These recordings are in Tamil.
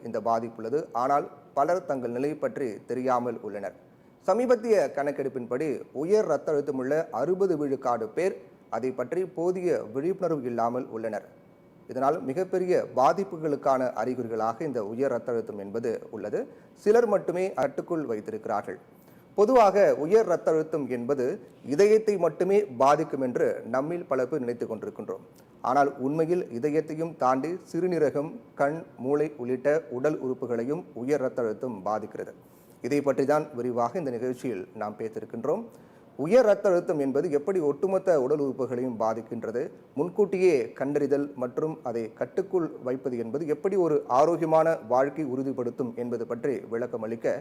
இந்த பாதிப்பு உள்ளது. ஆனால் பலர் தங்கள் நிலை பற்றி தெரியாமல் உள்ளனர். சமீபத்திய கணக்கெடுப்பின்படி உயர் இரத்த அழுத்தமுள்ள 60 விழுக்காடு பேர் அதை பற்றி போதிய விழிப்புணர்வு இல்லாமல் உள்ளனர். இதனால் மிகப்பெரிய பாதிப்புகளுக்கான அறிகுறிகளாக இந்த உயர் இரத்த அழுத்தம் என்பது உள்ளது. சிலர் மட்டுமே கட்டுக்குள் வைத்திருக்கிறார்கள். பொதுவாக உயர் இரத்த அழுத்தம் என்பது இதயத்தை மட்டுமே பாதிக்கும் என்று நம்மில் பல பேர் நினைத்துக் கொண்டிருக்கின்றோம். ஆனால் உண்மையில் இதயத்தையும் தாண்டி சிறுநீரகம், கண், மூளை உள்ளிட்ட உடல் உறுப்புகளையும் உயர் இரத்த அழுத்தம் பாதிக்கிறது. இதை பற்றி தான் விரிவாக இந்த நிகழ்ச்சியில் நாம் பேசியிருக்கின்றோம். உயர் இரத்த அழுத்தம் என்பது எப்படி ஒட்டுமொத்த உடல் உறுப்புகளையும் பாதிக்கின்றது, முன்கூட்டியே கண்டறிதல் மற்றும் அதை கட்டுக்குள் வைப்பது என்பது எப்படி ஒரு ஆரோக்கியமான வாழ்க்கை உறுதிப்படுத்தும் என்பது பற்றி விளக்கம் அளிக்க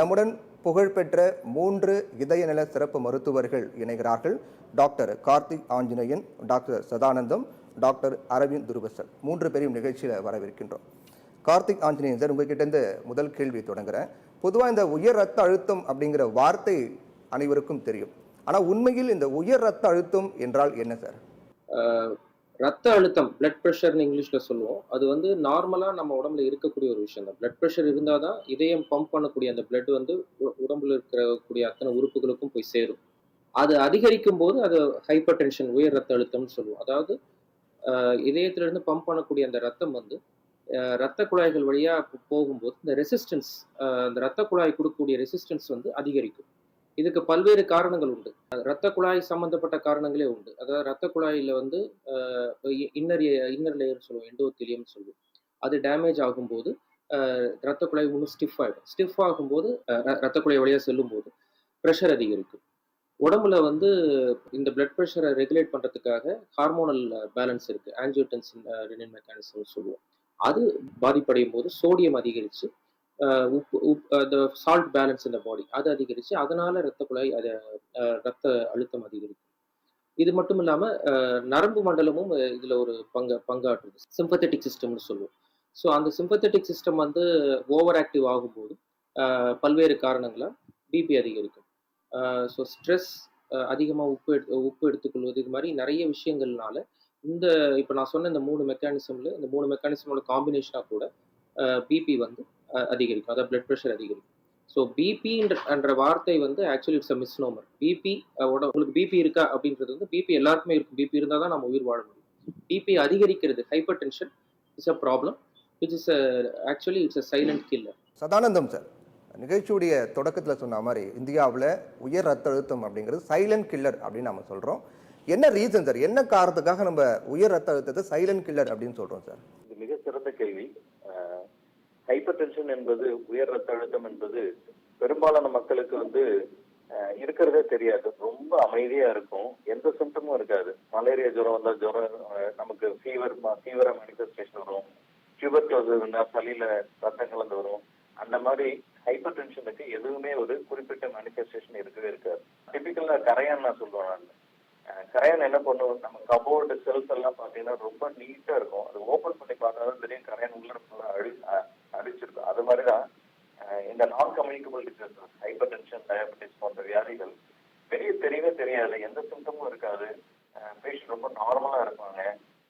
நம்முடன் புகழ்பெற்ற 3 இதயநல சிறப்பு மருத்துவர்கள் இணைகிறார்கள். Doctor Karthik Anjaneyan, doctor Sadanandam, doctor Aravind Thuruvasal. 3 பேரையும் நிகழ்ச்சியில் வரவேற்கின்றோம். கார்த்திக் ஆஞ்சநேயன் சார், உங்ககிட்ட இருந்து முதல் கேள்வி தொடங்குறேன். பொதுவாக இந்த உயர் இரத்த அழுத்தம் அப்படிங்கிற வார்த்தை அனைவருக்கும் தெரியும். ஆனால் உண்மையில் இந்த உயர் இரத்த அழுத்தம் என்றால் என்ன சார்? ரத்த அழுத்தம், பிளட் ப்ரெஷர்னு இங்கிலீஷ்ல சொல்லுவோம். அது வந்து நார்மலா நம்ம உடம்புல இருக்கக்கூடிய ஒரு விஷயம் தான். பிளட் ப்ரெஷர் இருந்தால் தான் இதயம் பம்ப் பண்ணக்கூடிய அந்த பிளட் வந்து உடம்புல இருக்கக்கூடிய அத்தனை உறுப்புகளுக்கும் போய் சேரும். அது அதிகரிக்கும் போது அது ஹைப்பர் டென்ஷன், உயர் ரத்த அழுத்தம்னு சொல்லுவோம். அதாவது இதயத்திலிருந்து பம்ப் பண்ணக்கூடிய அந்த ரத்தம் வந்து ரத்த குழாய்கள் வழியா போகும்போது இந்த ரெசிஸ்டன்ஸ், அந்த ரத்த குழாய் கொடுக்கக்கூடிய ரெசிஸ்டன்ஸ் வந்து அதிகரிக்கும். இதுக்கு பல்வேறு காரணங்கள் உண்டு. ரத்த குழாய் சம்பந்தப்பட்ட காரணங்களே உண்டு. அதாவது ரத்த குழாயில வந்து இன்னர் லேயர் சொல்லுவோம், எண்டோத்தீலியம் சொல்லுவோம். அது டேமேஜ் ஆகும்போது ரத்த குழாய் இன்னும் ஸ்டிஃப் ஆகிடும். ஸ்டிஃப் ஆகும்போது ரத்த குழாய் வழியாக செல்லும் போது ப்ரெஷர் அதிகரிக்கும். உடம்புல வந்து இந்த பிளட் ப்ரெஷரை ரெகுலேட் பண்றதுக்காக ஹார்மோனல் பேலன்ஸ் இருக்கு, ஆஞ்சியோடென்சின் ரெனின் மெக்கானிசம் சொல்லுவோம். அது பாதிப்படையும் போது சோடியம் அதிகரிச்சு சால்ட் பேலன்ஸ் இந்த பாடி அது அதிகரிச்சு, அதனால ரத்த குழாய் ரத்த அழுத்தம் அதிகரிக்கும். இது மட்டும் இல்லாம நரம்பு மண்டலமும் இதுல ஒரு பங்காற்றுது. சிம்பத்தட்டிக் சிஸ்டம்னு சொல்லுவோம். ஸோ அந்த சிம்பத்தட்டிக் சிஸ்டம் வந்து ஓவர் ஆக்டிவ் ஆகும்போது பல்வேறு காரணங்களா பிபி அதிகரிக்கும். ஸோ ஸ்ட்ரெஸ், அதிகமாக உப்பு எடுத்துக்கொள்வது, இது மாதிரி நிறைய விஷயங்கள்னால இப்போ நான் சொன்ன இந்த 3 மெக்கானிசமோட காம்பினேஷனாக கூட பிபி வந்து அதிகரிக்கும், அதாவது பிளட் ப்ரெஷர் அதிகரிக்கும். ஸோ பிபி என்ற வார்த்தை வந்து ஆக்சுவலி இட்ஸ் அ மிஸ்நோமர். பிபி உங்களுக்கு பிபி இருக்கா அப்படின்றது வந்து பிபி எல்லாருக்குமே இருக்கும். பிபி இருந்தால் தான் நம்ம உயிர் வாழ முடியும். பிபி அதிகரிக்கிறது, hyper tension is a problem which is actually it's a silent killer. Sadanandam sir, நிகழ்ச்சியுடைய தொடக்கத்தில் சொன்ன மாதிரி இந்தியாவில் உயர் ரத்த அழுத்தம் அப்படிங்கிறது சைலண்ட் கில்லர் அப்படின்னு நம்ம சொல்கிறோம். என்ன ரீசன் சார், என்ன காரணத்துக்காக நம்ம உயர் ரத்த அழுத்தத்தை சைலண்ட் கில்லர் அப்படின்னு சொல்கிறோம் சார்? இது மிக சிறந்த கேள்வி. ஹைப்பர் டென்ஷன் என்பது, உயர் ரத்த அழுத்தம் என்பது பெரும்பாலான மக்களுக்கு வந்து இருக்கிறதே தெரியாது. ரொம்ப அமைதியா இருக்கும், எந்த சிம்டமும் இருக்காது. மலேரியா ஜுரம் வந்தா நமக்கு ஃபீவரா மேனிஃபெஸ்டேஷன் வரும். டியூபர்குலோசிஸ் இருந்தா சளியில ரத்தம் கலந்து வரும். அந்த மாதிரி ஹைப்பர் டென்ஷனுக்கு எதுவுமே ஒரு குறிப்பிட்ட மேனிஃபெஸ்டேஷன் இருக்கவே இருக்காது. டிபிக்கலா கரையான் நான் சொல்லுவேன். நான் கரையான் என்ன பண்ணுவோம், நம்ம கபோர்டு செல்ஸ் எல்லாம் பாத்தீங்கன்னா ரொம்ப நீட்டா இருக்கும். அது ஓபன் பண்ணி பார்த்தாதான் தெரியும் கரையான் உள்ள அடிச்சிருக்கும். அது மாதிரிதான் இந்த நான் communicable diseases, hyper tension, diabetes போன்ற வியாதிகள் வெளியே தெரியவே தெரியாது, எந்த சிம்டமும் இருக்காது. பேஷண்ட் ரொம்ப நார்மலா இருப்பாங்க.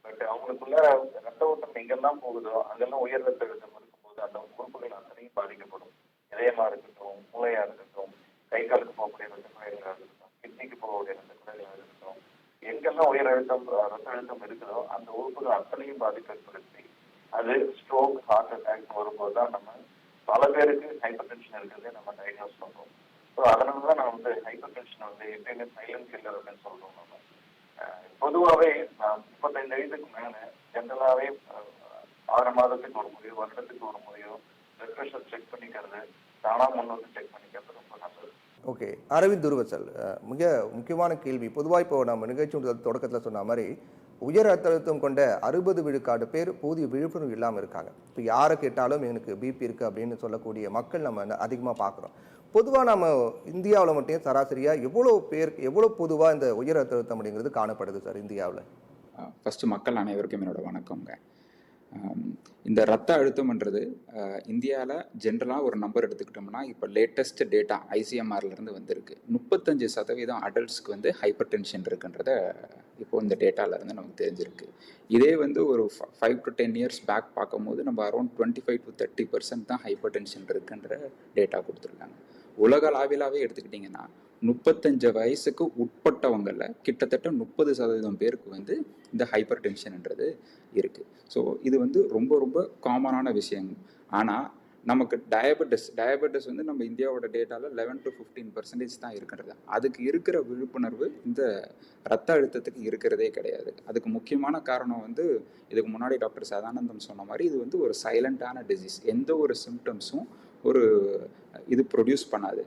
பட் அவங்களுக்குள்ள ரத்த ஓட்டம் எங்கெல்லாம் போகுதோ அங்கெல்லாம் உயர் ரத்த அழுத்தம் இருக்கும்போது அந்த உறுப்புகள் அத்தனையும் பாதிக்கப்படும். இதயமா இருக்கட்டும், மூளையா இருக்கட்டும், கை காலுக்கு போகக்கூடிய ரத்த குழாய்களாக இருக்கட்டும், கிட்னிக்கு போகக்கூடிய ரத்த குழாய்களாக இருக்கட்டும், எங்கெல்லாம் உயர் அழுத்தம் ரத்த அழுத்தம் இருக்குதோ அந்த உறுப்புகள் அத்தனையும் பாதிப்பு ஏற்படுத்தி அது ஸ்ட்ரோக், ஹார்ட் அட்டாக் வரும்போது தான் நம்ம பல பேருக்கு ஹைப்பர் டென்ஷன் இருக்கிறதே நம்ம டயக்னோஸ் பண்றோம். ஸோ அதனாலதான் நான் வந்து ஹைப்பர் டென்ஷன் வந்து எப்பயுமே சைலண்ட் கில்லர் அப்படின்னு சொல்றோம். நம்ம பொதுவாகவே 35 வயதுக்கு மேல ஜென்ரலாவே 6 மாதத்துக்கு ஒரு முறையோ, வருடத்துக்கு ஒரு முறையோ பிளட் ப்ரெஷர் செக் பண்ணிக்கிறது, தானா முன் வந்து செக் பண்ணிக்கிறது ரொம்ப நல்லது. ஓகே, அரவிந்த் துருவசல், மிக முக்கியமான கேள்வி. பொதுவாக இப்போ நம்ம நிகழ்ச்சி தொடக்கத்தில் சொன்ன மாதிரி உயர் ரத்த அழுத்தம் கொண்ட 60 விழுக்காடு பேர் போதிய விழிப்புணர்வு இல்லாமல் இருக்காங்க. இப்போ யாரை கேட்டாலும் எனக்கு பிபி இருக்குது அப்படின்னு சொல்லக்கூடிய மக்கள் நம்ம அதிகமாக பார்க்குறோம். பொதுவாக நம்ம இந்தியாவில் மட்டும் சராசரியாக எவ்வளோ பொதுவாக இந்த உயர் ரத்த அழுத்தம் அப்படிங்கிறது காணப்படுது சார் இந்தியாவில்? ஃபஸ்ட்டு மக்கள் அனைவருக்கும் என்னோட வணக்கங்க. இந்த ரத்த அழுத்தம்ன்றது இந்தியாவில் ஜென்ரலாக ஒரு நம்பர் எடுத்துக்கிட்டோம்னா இப்போ லேட்டஸ்ட் டேட்டா ஐசிஎம்ஆர்லேருந்து வந்திருக்கு. 35% அடல்ட்ஸ்க்கு வந்து ஹைப்பர் டென்ஷன் இருக்குன்றத இப்போ இந்த டேட்டாலேருந்து நமக்கு தெரிஞ்சிருக்கு. இதே வந்து ஒரு 5 to 10 years பேக் பார்க்கும்போது நம்ம அரௌண்ட் 25 to 30% தான் ஹைப்பர் டென்ஷன் இருக்குன்ற டேட்டா கொடுத்துருக்காங்க. உலகளாவிலாவே எடுத்துக்கிட்டிங்கன்னா 35 வயசுக்கு உட்பட்டவங்களில் கிட்டத்தட்ட 30% பேருக்கு வந்து இந்த ஹைப்பர் டென்ஷன்ன்றது இருக்குது. ஸோ இது வந்து ரொம்ப ரொம்ப காமனான விஷயம். ஆனால் நமக்கு டயபெட்டிஸ் வந்து நம்ம இந்தியாவோட டேட்டாவில் 11 to 15% தான் இருக்கிறது. அதுக்கு இருக்கிற விழிப்புணர்வு இந்த ரத்த அழுத்தத்துக்கு இருக்கிறதே கிடையாது. அதுக்கு முக்கியமான காரணம் வந்து இதுக்கு முன்னாடி டாக்டர் சதானந்தம் சொன்ன மாதிரி இது வந்து ஒரு சைலண்டான டிசீஸ். எந்த ஒரு சிம்டம்ஸும் ஒரு இது ப்ரொடியூஸ் பண்ணாது.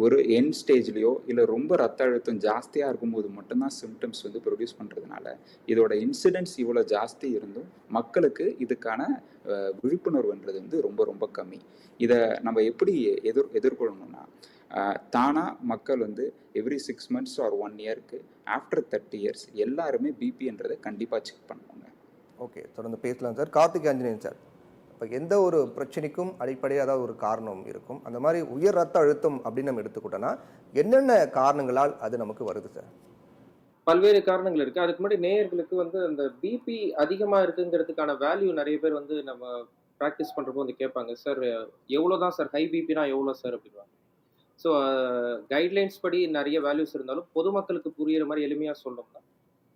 ஒரு எண்ட் ஸ்டேஜ்லேயோ இல்லை ரொம்ப ரத்த அழுத்தம் ஜாஸ்தியாக இருக்கும்போது மட்டும்தான் சிம்டம்ஸ் வந்து ப்ரொடியூஸ் பண்ணுறதுனால இதோட இன்சிடென்ட்ஸ் இவ்வளோ ஜாஸ்தி இருந்தும் மக்களுக்கு இதுக்கான விழிப்புணர்வுன்றது வந்து ரொம்ப ரொம்ப கம்மி. இதை நம்ம எப்படி எதிர்கொள்ளணும்னா தானாக மக்கள் வந்து எவ்ரி 6 months or 1 yearக்கு ஆஃப்டர் 30 years எல்லாருமே பிபின்றதை கண்டிப்பாக செக் பண்ணுவாங்க. ஓகே, தொடர்ந்து பேசலாம் சார். கார்த்திக் ஆஞ்சநேயன் சார், இப்போ எந்த ஒரு பிரச்சனைக்கும் அடிப்படையாக ஏதாவது ஒரு காரணம் இருக்கும். அந்த மாதிரி உயர் ரத்த அழுத்தம் அப்படின்னு நம்ம எடுத்துக்கிட்டோன்னா என்னென்ன காரணங்களால் அது நமக்கு வருது சார்? பல்வேறு காரணங்கள் இருக்கு. அதுக்கு முன்னாடி நேயர்களுக்கு வந்து அந்த பிபி அதிகமா இருக்குங்கிறதுக்கான வேல்யூ நிறைய பேர் வந்து நம்ம ப்ராக்டிஸ் பண்றப்போ வந்து கேட்பாங்க, சார் எவ்வளோதான் சார் ஹை பிபினா எவ்வளோ சார் அப்படின்வாங்க. ஸோ கைட்லைன்ஸ் படி நிறைய வேல்யூஸ் இருந்தாலும் பொதுமக்களுக்கு புரியுற மாதிரி எளிமையாக சொல்லணும்னா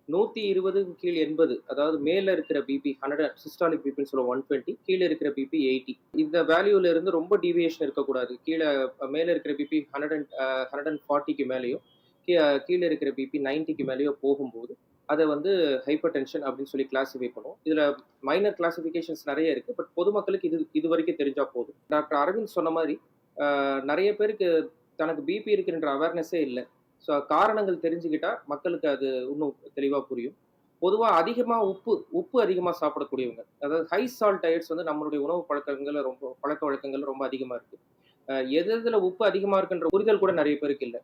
120 கீழ் 80, அதாவது மேல இருக்கிற பிபி 100 சிஸ்டாலிக் பிபின்னு சொல்லுவோம் 120, கீழே இருக்கிற பிபி 80. இந்த வேல்யூல இருந்து ரொம்ப டீவியேஷன் இருக்கக்கூடாது. மேல இருக்கிற பிபி 140க்கு மேலேயோ கீழே இருக்கிற பிபி 90க்கு மேலேயோ போகும்போது அதை வந்து ஹைப்பர் டென்ஷன் அப்படின்னு சொல்லி கிளாஸிஃபை பண்ணுவோம். இதுல மைனர் கிளாசிஃபிகேஷன்ஸ் நிறைய இருக்கு. பட் பொதுமக்களுக்கு இது வரைக்கும் தெரிஞ்சா போதும். டாக்டர் அரவிந்த் சொன்ன மாதிரி நிறைய பேருக்கு தனக்கு பிபி இருக்குன்ற அவேர்னஸே இல்லை. ஸோ காரணங்கள் தெரிஞ்சுக்கிட்டா மக்களுக்கு அது இன்னும் தெளிவாக புரியும். பொதுவாக அதிகமாக உப்பு அதிகமாக சாப்பிடக்கூடியவங்க, அதாவது ஹை சால்ட் டயட்ஸ் வந்து நம்மளுடைய உணவு பழக்க வழக்கங்கள் ரொம்ப அதிகமாக இருக்குது. எதில் உப்பு அதிகமாக இருக்குன்ற புரிதல் கூட நிறைய பேருக்கு இல்லை.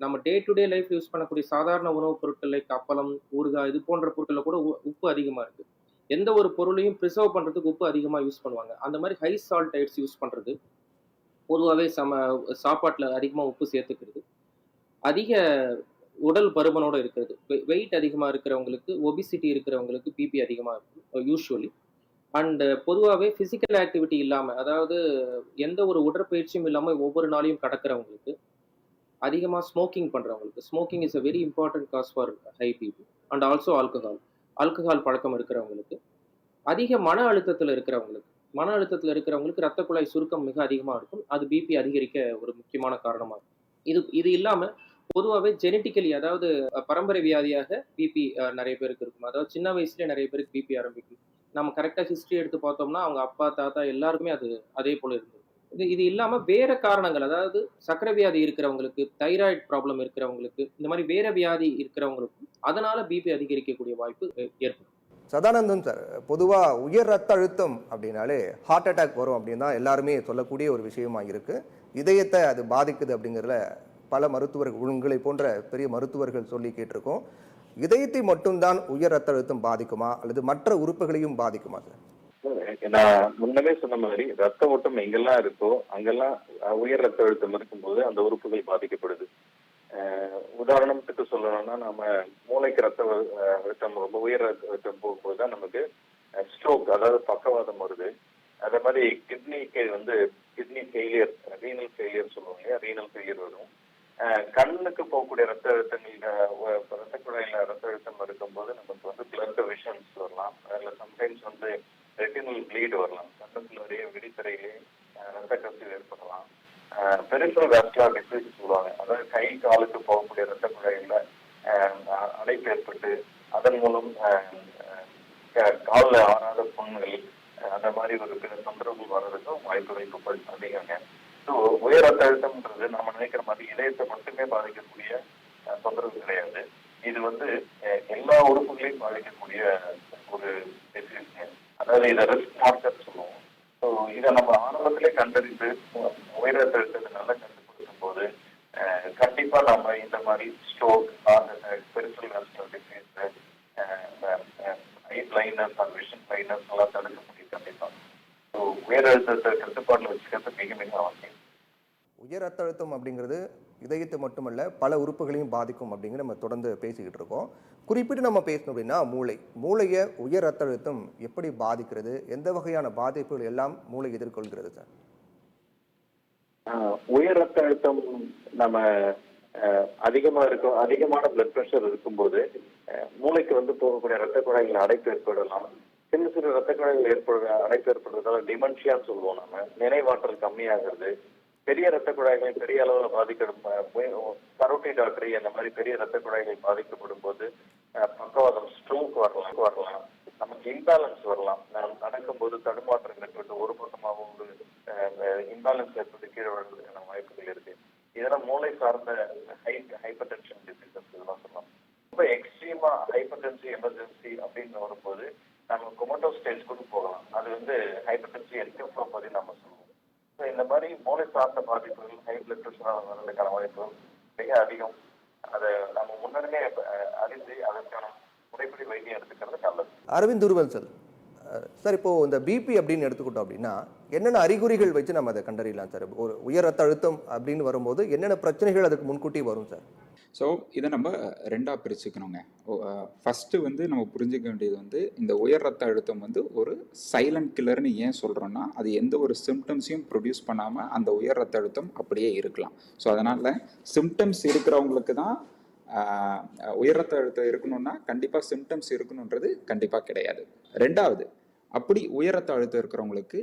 நம்ம day to day life use பண்ணக்கூடிய சாதாரண உணவுப் பொருட்கள் லைக் அப்பளம், ஊறுகாய் இது போன்ற பொருட்களில் கூட உப்பு அதிகமாக இருக்குது. எந்த ஒரு பொருளையும் ப்ரிசர்வ் பண்ணுறதுக்கு உப்பு அதிகமாக யூஸ் பண்ணுவாங்க. அந்த மாதிரி ஹை சால்ட் டயட்ஸ் யூஸ் பண்ணுறது, பொதுவாகவே சாப்பாட்டில் அதிகமாக உப்பு சேர்த்துக்கிறது, அதிக உடல் பருமனோட இருக்கிறது, வெயிட் அதிகமாக இருக்கிறவங்களுக்கு, ஒபிசிட்டி இருக்கிறவங்களுக்கு பிபி அதிகமாக இருக்கும் யூஸ்வலி. அண்ட் பொதுவாகவே ஃபிசிக்கல் ஆக்டிவிட்டி இல்லாமல், அதாவது எந்த ஒரு உடற்பயிற்சியும் இல்லாமல் ஒவ்வொரு நாளையும் கடக்கிறவங்களுக்கு, அதிகமாக ஸ்மோக்கிங் பண்ணுறவங்களுக்கு, smoking is a very important cause for high BP. And also alcohol பழக்கம் இருக்கிறவங்களுக்கு, அதிக மன அழுத்தத்தில் இருக்கிறவங்களுக்கு ரத்த குழாய் சுருக்கம் மிக அதிகமாக இருக்கும். அது பிபி அதிகரிக்க ஒரு முக்கியமான காரணமாக இருக்கும். இது இல்லாமல் பொதுவாகவே ஜெனட்டிக்கலி, அதாவது பரம்பரை வியாதியாக பிபி நிறைய பேருக்கு இருக்கும். அதாவது சின்ன வயசுலேயே நிறைய பேருக்கு பிபி ஆரம்பிக்கும். நம்ம கரெக்டாக ஹிஸ்ட்ரி எடுத்து பார்த்தோம்னா அவங்க அப்பா தாத்தா எல்லாருக்குமே அது அதே போல இருந்தது. இது இல்லாமல் வேற காரணங்கள், அதாவது சக்கரை வியாதி இருக்கிறவங்களுக்கு, தைராய்டு ப்ராப்ளம் இருக்கிறவங்களுக்கு, இந்த மாதிரி வேற வியாதி இருக்கிறவங்களுக்கும் அதனால பிபி அதிகரிக்கக்கூடிய வாய்ப்பு ஏற்படும். சதானந்தம் சார், பொதுவாக உயர் ரத்த அழுத்தம் அப்படின்னாலே ஹார்ட் அட்டாக் வரும் அப்படின்னு தான் எல்லாருமே சொல்லக்கூடிய ஒரு விஷயமா இருக்குது. இதயத்தை அது பாதிக்குது அப்படிங்கிறதுல பல மருத்துவர்கள், உங்களை போன்ற பெரிய மருத்துவர்கள் சொல்லி கேட்டிருக்கோம். இதயத்தை மட்டும்தான் உயர் ரத்த அழுத்தம் பாதிக்குமா அல்லது மற்ற உறுப்புகளையும் பாதிக்குமா சார்? நான் முன்னமே சொன்ன மாதிரி ரத்த ஓட்டம் எங்கெல்லாம் இருக்கோ அங்கெல்லாம் உயர் ரத்த அழுத்தம் இருக்கும்போது அந்த உறுப்புகள் பாதிக்கப்படுது. உதாரணத்துக்கு சொல்லணும்னா, நம்ம மூளைக்கு ரத்த அழுத்தம் ரொம்ப உயர் ரத்த அழுத்தம் போகும்போது தான் நமக்கு ஸ்ட்ரோக், அதாவது பக்கவாதம் வருது. அதே மாதிரி கிட்னி ஃபெயிலியர், ரீனல் ஃபெயிலியர் சொல்லுவாங்க இல்லையா, ரீனல் ஃபெயிலியர் வரும். கண்ணுக்கு போகக்கூடிய ரத்த அழுத்தங்கள், ரத்த குழாயில ரத்த அழுத்தம் இருக்கும்போது நமக்கு பிளட் விஷன்ஸ் வரலாம். அதில் சம்டைம்ஸ் ரெட்டினல் ப்ளீட் வரலாம். கண்ணுக்குள்ளே வெடித்தரையிலே ரத்த கசிவு ஏற்படலாம். பெரிஃபரல் வாஸ்குலர் டிசீஸ் சொல்லுவாங்க, அதாவது கை காலுக்கு போகக்கூடிய ரத்த குழாயில அடைப்பு ஏற்பட்டு அதன் மூலம் காலில் ஆறாத புண்கள், அந்த மாதிரி ஒரு பிற தொந்தரவுகள் வர்றதுக்கும் வாய்ப்புகள் அதிகங்க. ஸோ உயர் ரத்த அழுத்தம்ன்றது நம்ம நினைக்கிற மாதிரி இதயத்தை மட்டுமே பாதிக்கக்கூடிய தொந்தரவு கிடையாது. இது எல்லா உறுப்புகளையும் பாதிக்கக்கூடிய ஒரு டிசீஸ்ங்க. அதாவது இதை ரிஸ்க் மார்க்கர் சொல்லுவோம். ஸோ இதை நம்ம ஆரம்பத்திலே கண்டறிந்து உயர் ரத்த அழுத்தத்தை நல்லா கண்டுபிடிக்கும் போது கண்டிப்பா நம்ம இந்த மாதிரி stroke, heart attack, peripheral vascular disease, eye blindness, vision trainers எல்லாம் தடுக்க முடியும் கண்டிப்பா. ஸோ உயர் அழுத்தத்தை கட்டுப்பாட்டில் வச்சுக்கிறது மிக மிக அவசியம். உயர் ரத்த அழுத்தம் அப்படிங்கிறது இதயத்தை மட்டுமல்ல பல உறுப்புகளையும் பாதிக்கும் அப்படிங்கிற நம்ம தொடர்ந்து பேசிக்கிட்டு இருக்கோம். குறிப்பிட்டு நம்ம பேசணும் அப்படின்னா மூளையை உயர் ரத்த அழுத்தம் எப்படி பாதிக்கிறது, எந்த வகையான பாதிப்புகள் எல்லாம் மூளை எதிர்கொள்கிறது சார்? உயர் ரத்த அழுத்தம் நம்ம அதிகமான பிளட் பிரஷர் இருக்கும்போது மூளைக்கு போகக்கூடிய ரத்த குழாய்கள் அடைப்பு ஏற்படலாம். சின்ன சிறு ரத்த குழாய்கள் அடைப்பு ஏற்படுறதால டிமென்ஷியான்னு சொல்லுவோம். நம்ம நினைவாற்றல் கம்மியாகிறது. பெரிய ரத்த குழாய்கள் பெரிய அளவில் கரோட்டிட் ஆர்டரி அந்த மாதிரி பெரிய ரத்த குழாய்கள் பாதிக்கப்படும் போது பக்கவாதம், ஸ்ட்ரோக் வரலாம். நமக்கு இம்பேலன்ஸ் வரலாம். நடக்கும்போது தடுமாற்றம் ஏற்பட்டு ஒரு பக்கமாக ஒரு இம்பேலன்ஸ் ஏற்பட்டு கீழே விழுறதுக்கான வாய்ப்புகள் இருக்கு. இதெல்லாம் மூளை சார்ந்த ஹைப்பர் டென்ஷன் டிசீசஸ் இதெல்லாம் சொல்லலாம். ரொம்ப எக்ஸ்ட்ரீமா ஹைப்பர் டென்சி எமர்ஜென்சி அப்படின்னு வரும்போது நம்ம கொமட்டோ ஸ்டேஜ் கூட போகலாம். அது ஹைப்பர் டென்சி என்கெஃபலோபதி நம்ம சொல்லுவோம். இந்த மாதிரி மூளை சார்ந்த பாதிப்புகள் ஹை பிளட் பிரஷரால் வர்றதுக்கான வாய்ப்புகள் மிக அதிகம். அதை நம்ம முன்னரே அறிந்து அதற்கான முறைப்படி வைத்தியம் எடுத்துக்கிறது நல்லது. அரவிந்த் துருவல் சார், இப்போ இந்த பிபி அப்படின்னு எடுத்துக்கிட்டோம் அப்படின்னா என்னென்ன அறிகுறிகள் வச்சு நம்ம அதை கண்டறியலாம் சார்? ஒரு உயர் ரத்த அழுத்தம் அப்படின்னு வரும்போது என்னென்ன பிரச்சனைகள் அதுக்கு முன்கூட்டி வரும் சார்? ஸோ இதை நம்ம ரெண்டாக பிரிச்சுக்கணுங்க. ஃபஸ்ட்டு நம்ம புரிஞ்சுக்க வேண்டியது இந்த உயர் ரத்த அழுத்தம் ஒரு சைலண்ட் கில்லர்னு ஏன் சொல்கிறோன்னா, அது எந்த ஒரு சிம்டம்ஸையும் ப்ரொடியூஸ் பண்ணாமல் அந்த உயர் ரத்த அழுத்தம் அப்படியே இருக்கலாம். ஸோ அதனால் சிம்டம்ஸ் இருக்கிறவங்களுக்கு தான் உயர் ரத்த அழுத்தம் இருக்கணும்னா கண்டிப்பாக சிம்டம்ஸ் இருக்கணுன்றது கண்டிப்பாக கிடையாது. ரெண்டாவது, அப்படி உயர் ரத்த அழுத்தம் இருக்கிறவங்களுக்கு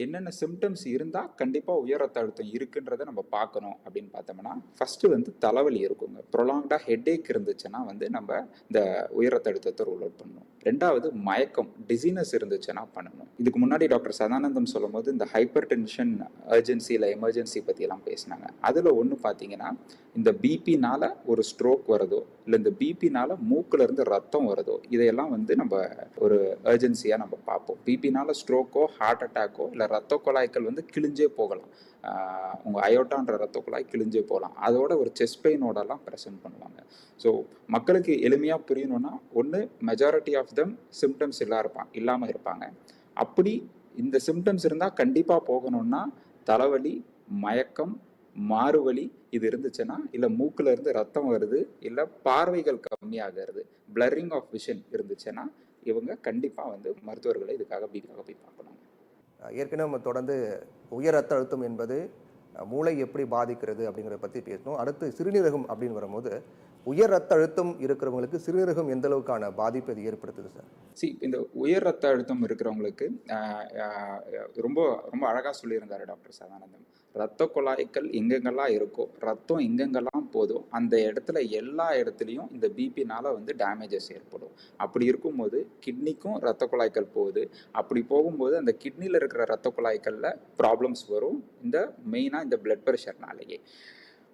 என்னென்ன சிம்டம்ஸ் இருந்தால் கண்டிப்பாக உயர் ரத்த அழுத்தம் இருக்குன்றதை நம்ம பார்க்கணும் அப்படின்னு பார்த்தோம்னா, ஃபஸ்ட்டு தலைவலி இருக்குங்க. ப்ரொலாங்டாக ஹெட்டேக் இருந்துச்சுன்னா நம்ம இந்த உயர் ரத்த அழுத்தத்தை ரூல் அவுட் பண்ணணும். ரெண்டாவது, மயக்கம், டிசினஸ் இருந்துச்சுன்னா பண்ணணும். இதுக்கு முன்னாடி டாக்டர் சதானந்தம் சொல்லும் போது இந்த ஹைப்பர் டென்ஷன் அர்ஜென்சி இல்லை எமர்ஜென்சி பற்றியெல்லாம் பேசினாங்க. அதில் ஒன்று பார்த்தீங்கன்னா, இந்த பிபினால ஒரு ஸ்ட்ரோக் வருதோ இல்லை இந்த பிபினால மூக்குல இருந்து ரத்தம் வருதோ இதையெல்லாம் நம்ம ஒரு அர்ஜென்சியாக நம்ம பார்ப்போம். பிபினால ஸ்ட்ரோக்கோ ஹார்ட் அட்டாக்கோ இல்லை ரத்த குழாய்கள் கிழிஞ்சே போகலாம். உங்கள் அயோட்டான்ற ரத்த குழாய் கிழிஞ்சே போகலாம். அதோட ஒரு செஸ்ட் பெயினோடலாம் ப்ரெசென்ட் பண்ணுவாங்க. ஸோ மக்களுக்கு எளிமையாக புரியணும்னா, ஒன்று மெஜாரிட்டி ஆஃப் தம் சிம்டம்ஸ் இல்லாமல் இருப்பாங்க. அப்படி இந்த சிம்டம்ஸ் இருந்தால் கண்டிப்பாக போகணும்னா தலைவலி, மயக்கம், மாறுவலி இது இருந்துச்சுன்னா, இல்லை மூக்குல இருந்து ரத்தம் வருது, இல்லை பார்வைகள் கம்மியாகிறது, பிளரிங் ஆஃப் விஷன் இருந்துச்சுன்னா இவங்க கண்டிப்பாக மருத்துவர்களை இதுக்காக போய் பார்க்கணும். ஏற்கனவே நம்ம தொடர்ந்து உயர் ரத்த அழுத்தம் என்பது மூளை எப்படி பாதிக்கிறது அப்படிங்கிறத பற்றி பேசணும். அடுத்து சிறுநீரகம் அப்படின்னு வரும்போது உயர் ரத்த அழுத்தம் இருக்கிறவங்களுக்கு சிறுநீரகம் எந்த அளவுக்கான பாதிப்பு அது ஏற்படுத்துது சார்? இந்த உயர் ரத்த அழுத்தம் இருக்கிறவங்களுக்கு ரொம்ப ரொம்ப அழகாக சொல்லியிருந்தாரு டாக்டர் சதானந்தம். ரத்த குழாய்கள் எங்கெங்கெல்லாம் இருக்கோ, ரத்தம் எங்கெங்கெல்லாம் போதும் அந்த இடத்துல எல்லா இடத்துலையும் இந்த பிபினால டேமேஜஸ் ஏற்படும். அப்படி இருக்கும்போது கிட்னிக்கும் ரத்த குழாய்கள் போகுது. அப்படி போகும்போது அந்த கிட்னியில் இருக்கிற ரத்த குழாய்களில் ப்ராப்ளம்ஸ் வரும். மெயினாக இந்த பிளட் ப்ரெஷர்னாலேயே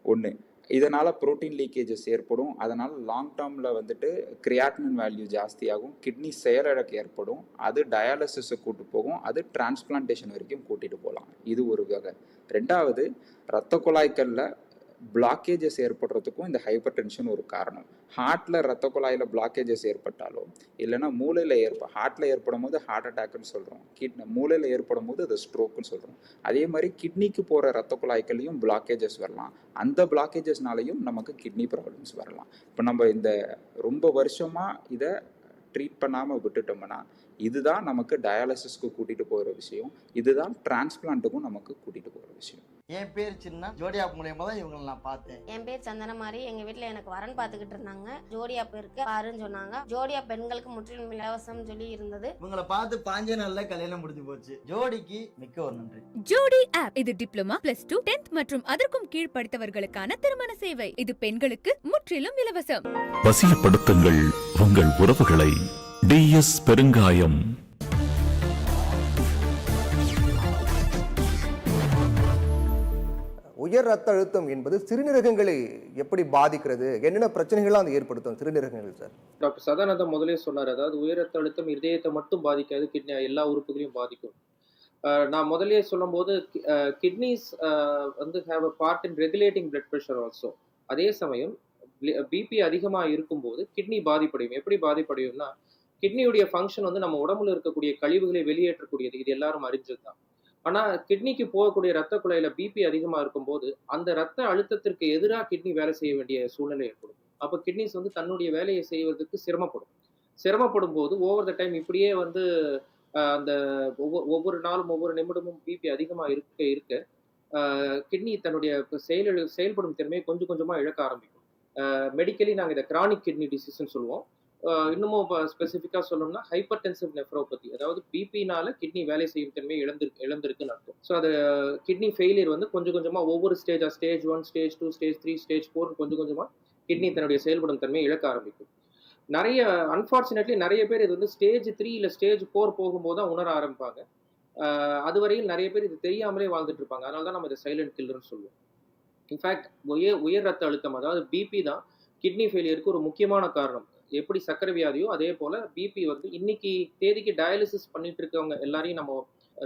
ஒன்று. இதனால் ப்ரோட்டீன் லீக்கேஜஸ் ஏற்படும். அதனால் லாங் டேர்மில் கிரியாட்டினின் வேல்யூ ஜாஸ்தியாகும். கிட்னி செயலிழக்க ஏற்படும். அது டயாலிசிஸை கூட்டு போகும். அது டிரான்ஸ்பிளான்டேஷன் வரைக்கும் கூட்டிகிட்டு போகலாம். இது ஒரு வகை. ரெண்டாவது, இரத்த குழாய்களில் பிளாக்கேஜஸ் ஏற்படுறதுக்கும் இந்த ஹைப்பர் டென்ஷன் ஒரு காரணம். ஹார்ட்டில் ரத்த குழாயில் பிளாக்கேஜஸ் ஏற்பட்டாலோ இல்லைன்னா மூளையில் ஹார்ட்டில் ஏற்படும் போது ஹார்ட் அட்டாக்னு சொல்கிறோம். மூளையில் ஏற்படும் போது அது ஸ்ட்ரோக்குன்னு சொல்கிறோம். அதே மாதிரி கிட்னிக்கு போகிற ரத்த குழாய்களையும் பிளாக்கேஜஸ் வரலாம். அந்த பிளாக்கேஜஸ்னாலையும் நமக்கு கிட்னி ப்ராப்ளம்ஸ் வரலாம். இப்போ நம்ம இந்த ரொம்ப வருஷமாக இதை ட்ரீட் பண்ணாமல் விட்டுட்டோம்னா இதுதான் நமக்கு டயாலிசிஸ்க்கு கூட்டிகிட்டு போகிற விஷயம். இதுதான் டிரான்ஸ்பிளான்ட்டுக்கும் நமக்கு கூட்டிகிட்டு போகிற விஷயம். என் பேர் சின்ன ஜோடி ஆப் மூலமா தான் இவங்களை நான் பார்த்தேன். என் பேர் சந்தன மாதிரி. எங்க வீட்டுல எனக்கு வரன் பார்த்துக்கிட்டு இருந்தாங்க. ஜோடி ஆப் இருக்கு பாருன்னு சொன்னாங்க. ஜோடி ஆப் பெண்களுக்கு முற்றிலும் இலவசம் சொல்லி இருந்தது. இவங்களை பார்த்து 5 நாள்ல கல்யாணம் முடிஞ்சு போச்சு. ஜோடிக்கு மிக்க ஒரு நன்றி. ஜோடி ஆப் இது டிப்ளமா, +2, 10th மற்றும் அதற்கும் கீழ் படித்தவர்களுக்கான திருமண சேவை. இது பெண்களுக்கு முற்றிலும் இலவசம். வசியப்படுத்துங்கள் உங்கள் உறவுகளை. டிஎஸ் பெருங்காயம். உயர் ரத்த அழுத்தம் என்பது சிறுநீரகங்களை எப்படி பாதிக்கிறது, என்னென்ன பிரச்சனைகள்லாம் அது ஏற்படுத்தும் சிறுநீரகங்கள் சார்? டாக்டர் சதானந்தம் முதலே சொன்னார். அதாவது உயர் ரத்த அழுத்தம் இதயத்தை மட்டும் பாதிக்காது, கிட்னி எல்லா உறுப்புகளையும் பாதிக்கும். நான் முதலே சொல்லும் போது kidneys have a part in regulating blood pressure also. அதே சமயம் பிபி அதிகமாக இருக்கும்போது கிட்னி பாதிப்படையும். எப்படி பாதிப்படையும்னா, கிட்னியுடைய ஃபங்க்ஷன் வந்து நம்ம உடம்புல இருக்கக்கூடிய கழிவுகளை வெளியேற்றக்கூடியது, இது எல்லாரும் அறிஞ்சது தான். ஆனா கிட்னிக்கு போகக்கூடிய ரத்த குழாயில பிபி அதிகமா இருக்கும்போது அந்த ரத்த அழுத்தத்திற்கு எதிராக கிட்னி வேலை செய்ய வேண்டிய சூழ்நிலை ஏற்படும். அப்ப கிட்னிஸ் வந்து தன்னுடைய வேலையை செய்வதற்கு சிரமப்படும் போது ஓவர் த டைம் இப்படியே வந்து அந்த ஒவ்வொரு நாளும் ஒவ்வொரு நிமிடமும் பிபி அதிகமா இருக்க இருக்க கிட்னி தன்னுடைய செயல்படும் திறமையை கொஞ்சம் கொஞ்சமா இழக்க ஆரம்பிக்கும். மெடிக்கலி நாங்க இதை கிரானிக் கிட்னி டிசீஸ்ன்னு சொல்லுவோம். இன்னமும் ஸ்பெசிஃபிக்கா சொல்லணும்னா ஹைப்பர்டென்சிவ் நெஃப்ரோபதி, அதாவது பிபினால கிட்னி வேலை செய்யும் தன்மையை இழந்திருக்குன்னு அர்த்தம். ஸோ அது கிட்னி ஃபெயிலியர் வந்து கொஞ்சம் கொஞ்சமா ஒவ்வொரு ஸ்டேஜ் 1, ஸ்டேஜ் 2, ஸ்டேஜ் 3, ஸ்டேஜ் 4 கொஞ்சம் கொஞ்சமா கிட்னி தன்னுடைய செயல்படும் தன்மையை இழக்க ஆரம்பிக்கும். அன்பார்ச்சுனேட்லி நிறைய பேர் இது வந்து ஸ்டேஜ் 3 இல்ல ஸ்டேஜ் 4 போகும்போது தான் உணர ஆரம்பிப்பாங்க. அதுவரையில் நிறைய பேர் இது தெரியாமலே வாழ்ந்துட்டு இருப்பாங்க. அதனால தான் நம்ம இதை சைலண்ட் கில்லர்னு சொல்லுவோம். இன்ஃபேக்ட் உயர் ரத்த அழுத்தம், அதாவது பிபி தான் கிட்னி ஃபெயிலியருக்கு ஒரு முக்கியமான காரணம். எப்படி சக்கரை வியாதியோ அதே போல பிபி வந்து இன்னைக்கு தேதிக்கு டயாலிசிஸ் பண்ணிட்டு இருக்கவங்க எல்லாரையும் நம்ம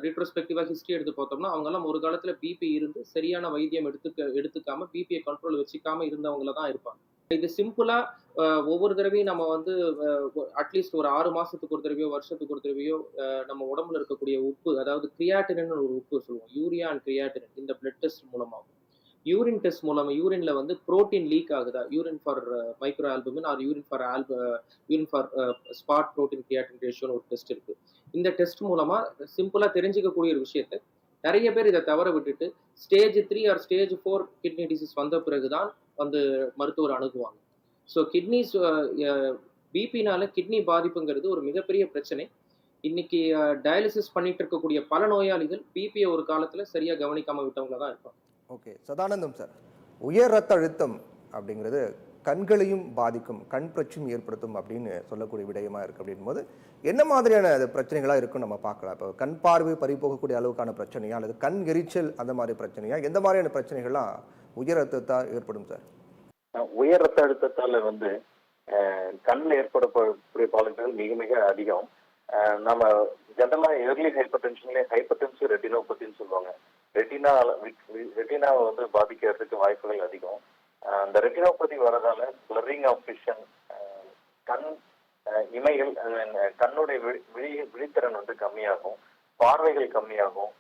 ரிட்ரோஸ்பெக்டிவா ஹிஸ்டரி எடுத்து பார்த்தோம்னா அவங்க எல்லாம் ஒரு காலத்துல பிபி இருந்து சரியான வைத்தியம் எடுத்துக்காம பிபியை கண்ட்ரோல் வச்சுக்காம இருந்தவங்கள தான் இருப்பாங்க. இது சிம்பிளா ஒவ்வொரு தடவையும் நம்ம வந்து அட்லீஸ்ட் ஒரு 6 மாசத்துக்கு ஒரு தடவையோ வருஷத்துக்கு ஒரு தடவையோ நம்ம உடம்புல இருக்கக்கூடிய உப்பு, அதாவது கிரியாட்டினின் ஒரு உப்பு சொல்லுவோம், யூரியா அண்ட் கிரியாட்டினின், இந்த பிளட் டெஸ்ட் மூலமாகும். யூரின் டெஸ்ட் மூலமா யூரின்ல வந்து புரோட்டீன் லீக் ஆகுதா, urine for micro albumin or urine for spot protein creatine ரேஷியோன்னு ஒரு டெஸ்ட் இருக்கு. இந்த டெஸ்ட் மூலமா சிம்பிளா தெரிஞ்சுக்கக்கூடிய ஒரு விஷயத்தை நிறைய பேர் இதை தவற விட்டுட்டு stage 3 or stage 4 kidney disease வந்த பிறகுதான் வந்து மருத்துவர் அணுகுவாங்க. ஸோ கிட்னிஸ் பிபினால கிட்னி பாதிப்புங்கிறது ஒரு மிகப்பெரிய பிரச்சனை. இன்னைக்கு டயாலிசிஸ் பண்ணிட்டு இருக்கக்கூடிய பல நோயாளிகள் பிபியை ஒரு காலத்துல சரியா கவனிக்காம விட்டவங்கள தான் இருப்பாங்க. ஓகே, சதானந்தம் சார், உயர் ரத்த அழுத்தம் அப்படிங்கிறது கண்களையும் பாதிக்கும், கண் பிரச்சனையும் ஏற்படுத்தும் அப்படின்னு சொல்லக்கூடிய விடயமா இருக்கு. அப்படின் போது என்ன மாதிரியான பிரச்சனைகளாக இருக்குன்னு நம்ம பார்க்கலாம். இப்போ கண் பார்வை பறிபோகக்கூடிய அளவுக்கான பிரச்சனையா அல்லது கண் எரிச்சல் அந்த மாதிரி பிரச்சனையா, எந்த மாதிரியான பிரச்சனைகள்லாம் உயர் ரத்தத்தால் ஏற்படும் சார்? உயர் ரத்த அழுத்தத்தால வந்து கண்ணில் ஏற்படக்கூடிய பாதிப்புகள் மிக மிக அதிகம். நம்ம ஜென்ரலா ஏர்லி ஹைப்பர்டென்சிவ் ரெட்டினோபதின்னு சொல்லுவாங்க. ரெட்டினாவை வந்து பாதிக்கிறதுக்கு வாய்ப்புகள் அதிகம். அந்த ரெட்டினோபதி வரதால பிளரிங் ஆஃப் விஷன், கண் இமைகள், கண்ணுடைய விழித்திறன் வந்து கம்மியாகும், பார்வைகள் கம்மியாகும்.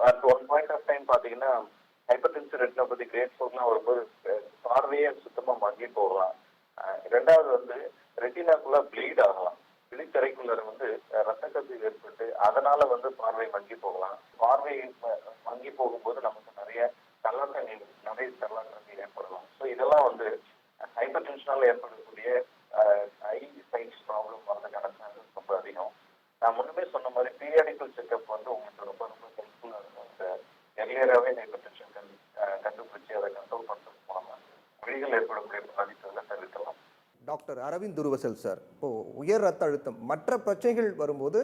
At one point of time பாத்தீங்கன்னா ஹைப்பர்டென்சிவ் ரெட்டினோபதி கிரேட் 4 வரும்போது பார்வையே சுத்தமா மங்கி போகலாம். ரெண்டாவது வந்து ரெட்டினாக்குள்ள ப்ளீட் ஆகலாம், விழித்திரைக்குள்ள வந்து ரத்த கசிவு ஏற்பட்டு அதனால வந்து பார்வை மங்கி போகலாம். பார்வை மங்கி போகும்போது நமக்கு நிறைய தள்ளத்தண்ணீர் ஏற்படலாம். ஸோ இதெல்லாம் வந்து ஹைப்பர் டென்ஷனால ஏற்படக்கூடிய ஐ சைட்ஸ் ப்ராப்ளம் வரதுக்கான சான்சஸ் ரொம்ப அதிகம். நான் முன்னமே சொன்ன மாதிரி பீரியாடிக்கல் செக்அப் வந்து உங்களுக்கு ரொம்ப ரொம்ப ஹெல்ப்ஃபுல்லாக இருக்கும். எர்லியராகவே ஹைப்பர் டென்ஷன் கண்டுபிடிச்சி அதை கண்ட்ரோல் பண்ணுறது மூலமா விழிகள் ஏற்படக்கூடிய பாதிப்புகளை தவிர்க்கலாம். டாக்டர் அரவிந்த் துருவசல் சார், இப்போ உயர் ரத்த அழுத்தம் மற்ற பிரச்சனைகள் வரும்போது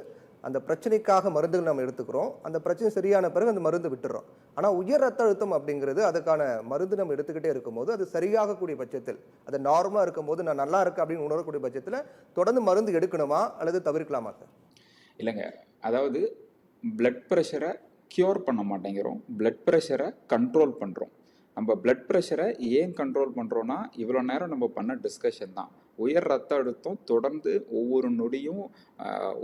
அந்த பிரச்சனைக்காக மருந்துகள் நம்ம எடுத்துக்கிறோம், அந்த பிரச்சனை சரியான பிறகு அந்த மருந்து விட்டுறோம். ஆனால் உயர் ரத்த அழுத்தம் அப்படிங்கிறது அதுக்கான மருந்து நம்ம எடுத்துக்கிட்டே இருக்கும்போது அது சரியாகக்கூடிய பட்சத்தில், அது நார்மலாக இருக்கும்போது நான் நல்லா இருக்கேன் அப்படின்னு உணரக்கூடிய பட்சத்தில் தொடர்ந்து மருந்து எடுக்கணுமா அல்லது தவிர்க்கலாமா சார்? இல்லைங்க, அதாவது பிளட் ப்ரெஷரை க்யூர் பண்ண மாட்டேங்கிறோம், பிளட் ப்ரெஷரை கண்ட்ரோல் பண்ணுறோம். நம்ம பிளட் ப்ரெஷரை ஏன் கண்ட்ரோல் பண்ணுறோன்னா இவ்வளோ நேரம் நம்ம பண்ண டிஸ்கஷன் தான். உயர் ரத்த அழுத்தம் தொடர்ந்து ஒவ்வொரு நொடியும்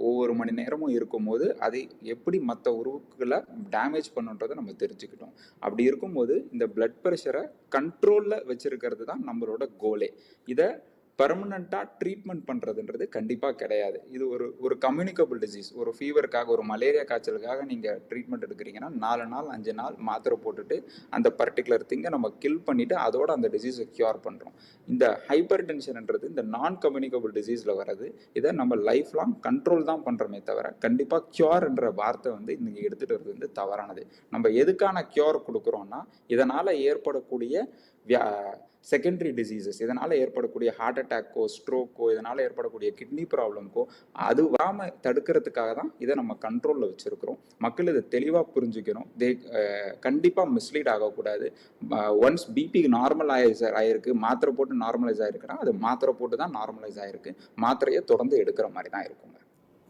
ஒவ்வொரு மணி நேரமும் இருக்கும்போது அதை எப்படி மற்ற உறுப்புகளை டேமேஜ் பண்ணுன்றதை நம்ம தெரிஞ்சுக்கிட்டோம். அப்படி இருக்கும்போது இந்த பிளட் ப்ரெஷரை கண்ட்ரோலில் வச்சுருக்கிறது தான் நம்மளோட கோலே. இதை பெர்மனண்ட்டாக ட்ரீட்மெண்ட் பண்ணுறதுன்றது கண்டிப்பாக கிடையாது. இது ஒரு கம்யூனிகபிள் டிசீஸ். ஒரு ஃபீவருக்காக, ஒரு மலேரியா காய்ச்சலுக்காக நீங்கள் ட்ரீட்மெண்ட் எடுக்கிறீங்கன்னா 4 நாள் 5 நாள் மாத்திரை போட்டுட்டு அந்த பர்டிகுலர் திங்கை நம்ம கில் பண்ணிவிட்டு அதோட அந்த டிசீஸை க்யூர் பண்ணுறோம். இந்த ஹைப்பர் டென்ஷன்ன்றது இந்த நான் கம்யூனிகபிள் டிசீஸில் வர்றது. இதை நம்ம லைஃப் லாங் கண்ட்ரோல் தான் பண்ணுறோமே தவிர கண்டிப்பாக க்யூர்ன்ற வார்த்தை வந்து இன்றைக்கி எடுத்துகிட்டு வர்றது வந்து தவறானது. நம்ம எதுக்கான க்யூர் கொடுக்குறோன்னா இதனால் ஏற்படக்கூடிய செகண்டரி டிசீசஸ், இதனால் ஏற்படக்கூடிய ஹார்ட் அட்டாக்கோ ஸ்ட்ரோக்கோ இதனால் ஏற்படக்கூடிய கிட்னி ப்ராப்ளம்க்கோ அது வராமல் தடுக்கிறதுக்காக தான் இதை நம்ம கண்ட்ரோலில் வச்சுருக்கிறோம். மக்கள் இதை தெளிவாக புரிஞ்சுக்கணும். கண்டிப்பாக மிஸ்லீட் ஆகக்கூடாது. ஒன்ஸ் பிபி நார்மலைஸ் ஆகிருக்கு, மாத்திரை போட்டு நார்மலைஸ் ஆகிருக்குன்னா அது மாத்திரை போட்டு தான் நார்மலைஸ் ஆகிருக்கு, மாத்திரையை தொடர்ந்து எடுக்கிற மாதிரி தான் இருக்குங்க.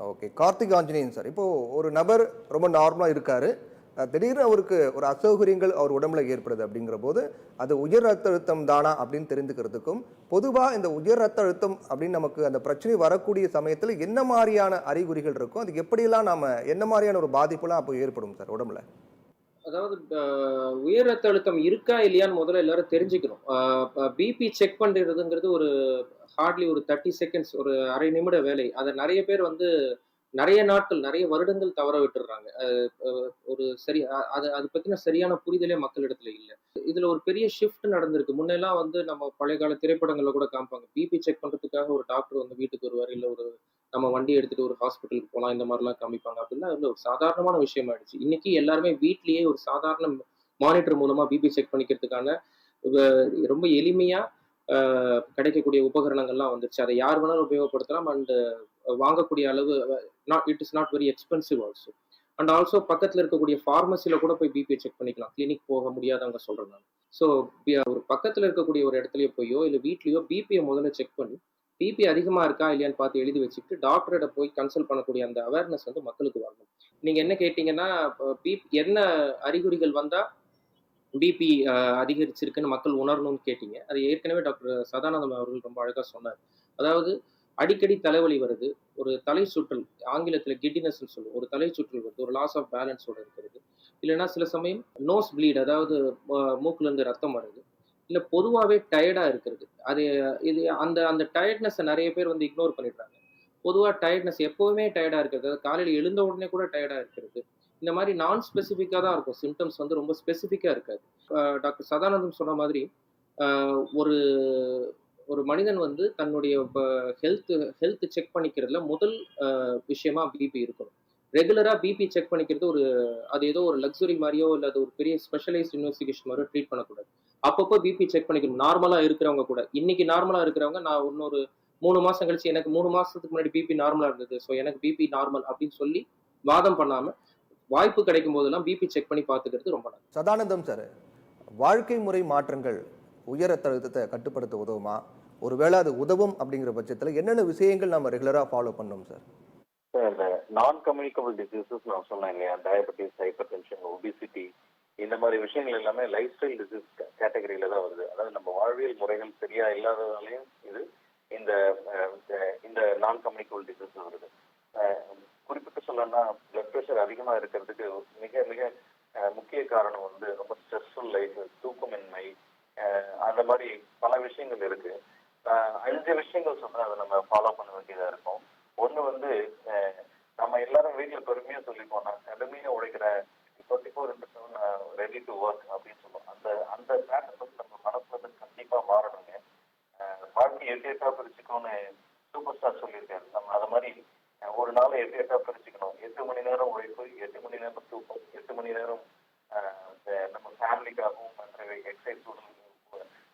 ஓகே, கார்த்திக் ஆஞ்சநேயன் சார், இப்போது ஒரு நபர் ரொம்ப நார்மலாக இருக்கார், திடீர்னு அவருக்கு ஒரு அசௌகரியங்கள் அவர் உடம்புல ஏற்படுது அப்படிங்கிற போது அது உயர் ரத்த அழுத்தம் தானா அப்படின்னு தெரிந்துக்கிறதுக்கும், பொதுவாக இந்த உயர் ரத்த அழுத்தம் அப்படின்னு நமக்கு அந்த பிரச்சனை வரக்கூடிய சமயத்தில் என்ன மாதிரியான அறிகுறிகள் இருக்கும், அது எப்படியெல்லாம் நாம என்ன மாதிரியான ஒரு பாதிப்புலாம் அப்போ ஏற்படும் சார் உடம்புல? அதாவது உயர் ரத்த அழுத்தம் இருக்கா இல்லையான்னு முதல்ல எல்லாரும் தெரிஞ்சுக்கணும். பிபி செக் பண்றதுங்கிறது ஒரு ஹார்ட்லி ஒரு 30 செகண்ட்ஸ், ஒரு அரை நிமிட வேலை. அத நெறைய பேர் வந்து நெறைய நாட்கள், நெறைய வருடங்கள் தவற விட்டுர்றாங்க. ஒரு சரி அது அது பத்தின சரியான புரிதலே மக்களிடத்துல இல்ல. இதுல ஒரு பெரிய ஷிஃப்ட் நடந்திருக்கு. முன்னெல்லாம் வந்து நம்ம பழைய கால திரைப்படங்கள்ல கூட காமிப்பாங்க. பிபி செக் பண்றதுக்காக ஒரு டாக்டர் வந்து வீட்டுக்கு வருவாரு. இல்ல ஒரு நம்ம வண்டி எடுத்துட்டு ஒரு ஹாஸ்பிட்டலுக்கு போலாம். இந்த மாரிலாம் காமிப்பாங்க. அப்படிலாம் இல்ல, ஒரு சாதாரணமான விஷயம் ஆயிடுச்சு. இன்னைக்கு எல்லாருமே வீட்லயே ஒரு சாதாரண மானிட்டர் மூலமா பிபி செக் பண்ணிக்கிறதுக்கான வ ரொம்ப எளிமையா அ கிடைக்கக்கூடிய உபகரணங்கள்லாம் வந்துருச்சு. அத யார் வேணாலும் உபயோகப்படுத்தலாம். அண்ட் வாங்கக்கூடிய அளவு it is not very expensive also. And also பக்கத்துல இருக்கக்கூடிய ஃபார்மசில கூட போய் பிபி செக் பண்ணிக்கலாம். கிளினிக் போக முடியாதவங்க சொல்றேன் நான். ஸோ ஒரு பக்கத்துல இருக்கக்கூடிய ஒரு இடத்துலயோ போயோ, இல்ல வீட்லயோ பிபிய முதல்ல செக் பண்ணி, பிபி அதிகமா இருக்கா இல்லையான்னு பார்த்து எழுதி வச்சுக்கிட்டு, டாக்டர்ட்ட போய் கன்சல்ட் பண்ணக்கூடிய அந்த அவேர்னஸ் வந்து மக்களுக்கு வரணும். நீங்க என்ன கேட்டீங்கன்னா, என்ன அறிகுறிகள் வந்தா பிபி அதிகரிச்சிருக்குன்னு மக்கள் உணரணும்னு கேட்டீங்க. அது ஏற்கனவே டாக்டர் சதானந்தம் அவர்கள் ரொம்ப அழகா சொன்னார். அதாவது அடிக்கடி தலைவலி வருது, ஒரு தலை சுற்றல், ஆங்கிலத்தில கிட்டினஸ்ன்னு சொல்லுவோம். ஒரு தலை சுற்றல் வருது, ஒரு லாஸ் ஆஃப் பேலன்ஸோட இருக்கிறது. இல்லன்னா சில சமயம் நோஸ் ப்ளீட், அதாவது மூக்குல இருந்து ரத்தம் வருது. இல்ல பொதுவாவே டயர்டா இருக்கிறது. அது இது அந்த அந்த டயர்ட்னஸ நெறைய பேர் வந்து இக்னோர் பண்ணிடுறாங்க. பொதுவா டயர்ட்னஸ் எப்பவுமே டயர்டா இருக்கிறது. அதாவது காலையில எழுந்த உடனே கூட டயர்டா இருக்கிறது. இந்த மாரி நான் ஸ்பெசிஃபிக்கா தான் இருக்கும். சிம்ப்டம்ஸ் வந்து ரொம்ப ஸ்பெசிஃபிக்கா இருக்காது. டாக்டர் சதானந்தம் சொன்ன மாதிரி, அ ஒரு ஒரு மனிதன் வந்து தன்னுடைய ஹெல்த் ஹெல்த் செக் பண்ணிக்கிறதுல முதல் விஷயமா பிபி இருக்கணும். ரெகுலரா பிபி செக் பண்ணிக்கிறது அது ஏதோ ஒரு லக்ஸுரி மாரியோ, இல்ல அது ஒரு பெரிய ஸ்பெஷலைஸ்ட் இன்வெஸ்டிகேஷன் மாரியோ ட்ரீட் பண்ணக்கூடாது. அப்பப்போ பிபி செக் பண்ணிக்கணும். நார்மலா இருக்கிறவங்க கூட. இன்னைக்கு நார்மலா இருக்கிறவங்க, நான் இன்னொரு 3 மாசம் கழிச்சு எனக்கு 3 மாசத்துக்கு முன்னாடி பிபி நார்மலா இருந்தது. ஸோ எனக்கு பிபி நார்மல் அப்படின்னு சொல்லி வாதம் பண்ணாம, வாய்ப்பு கிடைக்கும் போதெல்லாம் பிபி செக் பண்ணி பார்த்துக்கிறது ரொம்ப நல்லது. சதானந்தம் சார், வாழ்க்கை முறை மாற்றங்கள் உயர் ரத்த அழுத்தத்தை கட்டுப்படுத்த உதவுமா? ஒருவேளை அது உதவும் அப்படிங்கிற பட்சத்தில் என்னென்ன விஷயங்கள் நம்ம ரெகுலராக ஃபாலோ பண்ணணும் சார்? இந்த நான் கம்யூனிகபிள் டிசீசஸ் நான் சொன்னேன் இல்லையா, டயபெட்டிஸ், ஹைப்பர் டென்ஷன், ஒபிசிட்டி, இந்த மாதிரி விஷயங்கள் எல்லாமே லைஃப் ஸ்டைல் டிசீஸ் கேட்டகரியில தான் வருது. அதாவது நம்ம வாழ்வியல் முறைகள் சரியா இல்லாததாலையும் இது இந்த இந்த நான் கம்யூனிகபிள் டிசீஸ் வருது. குறிப்பிட்டு சொல்லணும்னா பிளட் ப்ரெஷர் அதிகமா இருக்கிறதுக்கு மிக மிக முக்கிய காரணம் வந்து ரொம்ப ஸ்ட்ரெஸ்ஃபுல் லைஃப், தூக்கமின்மை, அந்த மாதிரி பல விஷயங்கள் இருக்கு. 5 விஷயங்கள் சொன்னா அதை நம்ம ஃபாலோ பண்ண வேண்டியதா இருக்கும். ஒண்ணு வந்து நம்ம எல்லாரும் வீட்டுல பெருமையா சொல்லிப்போம், நான் கடுமையா உழைக்கிற 24/7 ரெடி டு ஒர்க் அப்படின்னு சொல்லுவோம். அந்த அந்த பேட்டர்ன் வந்து நம்ம மனசுல வந்து கண்டிப்பா மாறணுங்க. வாழ்க்கை 8 பிரிச்சுக்கோன்னு சூப்பர் ஸ்டார் சொல்லியிருக்காரு. நம்ம அது மாதிரி ஒரு நாள் 8 பிரிச்சுக்கணும். 8 மணி நேரம் உழைப்பு, 8 மணி நேரம் தூக்கம், 8 மணி நேரம் நம்ம ஃபேமிலிக்காகவும் மற்ற எக்ஸசைஸ்